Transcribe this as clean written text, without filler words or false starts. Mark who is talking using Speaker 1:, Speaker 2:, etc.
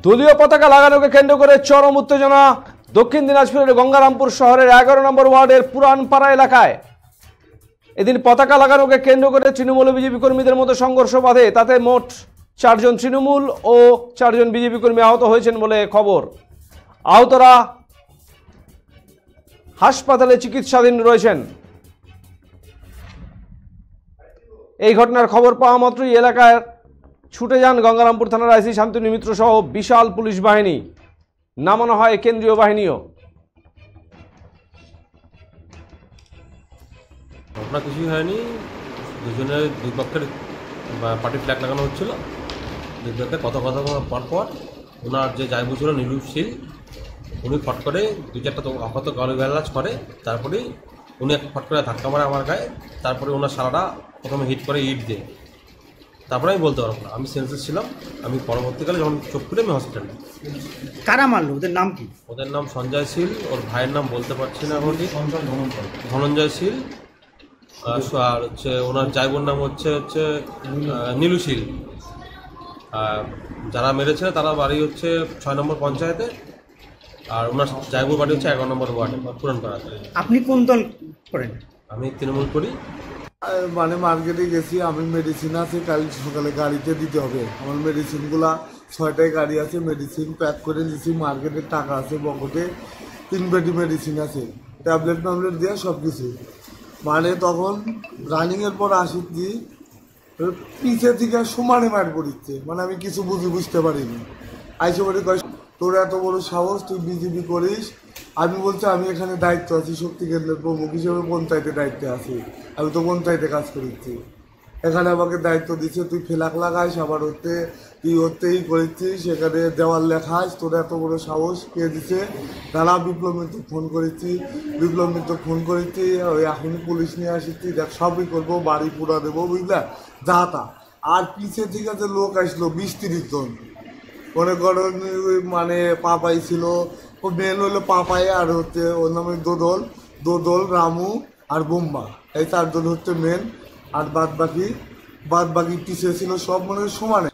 Speaker 1: দলীয় পতাকা লাগানোকে কেন্দ্র করে চরম উত্তেজনা দক্ষিণ দিনাজপুরের গঙ্গারামপুর শহরের 11 নম্বর ওয়ার্ডের পুরানপাড়া এলাকায়। এদিন পতাকা লাগানোকে কেন্দ্র করে তৃণমূল ও বিজেপি কর্মীদের মধ্যে সংঘর্ষ বাধে। তাতে মোট 4 জন তৃণমূল ও 4 জন বিজেপি কর্মী আহত হয়েছেন বলে খবর। আহতরা হাসপাতালে চিকিৎসাধীন রয়েছেন। এই ঘটনার খবর পাওয়া মাত্রই এলাকায় ছুটে যান গঙ্গারামপুর থানার আইসি শান্তনু মিত্র সহ বিশাল পুলিশ বাহিনী। নামানো হয় কেন্দ্রীয় বাহিনীও।
Speaker 2: ঘটনা কিছুই হয়নি, দুজনের দুই পক্ষের পার্টি ফ্ল্যাগ লাগানো হচ্ছিল। দুই পক্ষে কথা পর ওনার যে জায়গু ছিল নীলু শীল, উনি ফট করে 2-4টা আপাতত গালিগালাজ করে। তারপরেই উনি একটা ফট করে ধাক্কা মারে আমার গায়ে। তারপরে ওনার সারাটা প্রথমে হিট করে ইট দিয়ে। তারপরে আমি বলতে পারবো না, আমি সেন্সেস ছিলাম। আমি পরবর্তীকালে যখন চোখ খুলে আমি হসপিটালে।
Speaker 3: কারা মারলো? ওদের নাম কি?
Speaker 2: ওদের নাম সঞ্জয় শীল, ওর ভাইয়ের নাম বলতে পারছি না এখন, ধনঞ্জয় শীল। আর হচ্ছে ওনার জায়গুর নাম হচ্ছে নীলু শীল। যারা মেরেছে তারা বাড়ি হচ্ছে 6 নম্বর পঞ্চায়েতে, আর ওনার জায়গুর বাড়ি হচ্ছে 11 নম্বর ওয়ার্ডে পুরানপাড়াতে।
Speaker 3: আপনি কোন দল করেন?
Speaker 2: আমি তৃণমূল করি।
Speaker 4: মানে মার্কেটে গেছি, আমি মেডিসিন আছে কাল সকালে গাড়িতে দিতে হবে। আমার মেডিসিনগুলা 6টায় গাড়ি আছে, মেডিসিন প্যাক করে দিচ্ছি। মার্কেটের টাকা আছে পকেটে, 3 পেটি মেডিসিন আছে, ট্যাবলেট দিয়ে সব কিছু। মানে তখন রানিংয়ের পর আসি পিছে থেকে সমানে মার পড়িচ্ছে। মানে আমি কিছু বুঝতে পারিনি। আইসে বলি কয় তোর এত বড় সাহস, তুই বিজেপি করিস? আমি বলছি আমি এখানে দায়িত্ব আছি, শক্তি কেন্দ্রের প্রমুখ হিসেবে পঞ্চায়েতে দায়িত্বে আছি। আমি তো পঞ্চায়েতে কাজ করেছি, এখানে আমাকে দায়িত্ব দিচ্ছে তুই ফেলাক লাগাইস, আবার তুই হতেই করেছিস, সেখানে দেওয়াল লেখাস, তোর এত বড় সাহস কে দিচ্ছে? তারা বিপ্লব মিত্র ফোন করেছি, ওই এখনই পুলিশ নিয়ে আসছি, দেখ সবই করবো, বাড়ি পুরা দেবো, বুঝলা যা তা। আর পিছে থেকে যে লোক আসলো 20-30 জন, মনে করেন মানে পাপাই ছিল, ও মেন হলো পাপাই, আর হচ্ছে ওর নামে দোদল, রামু আর বোম্বা, এই 4 জন হচ্ছে মেন। আর বাদ বাকি পিছিয়ে ছিল সব মনে সমানে।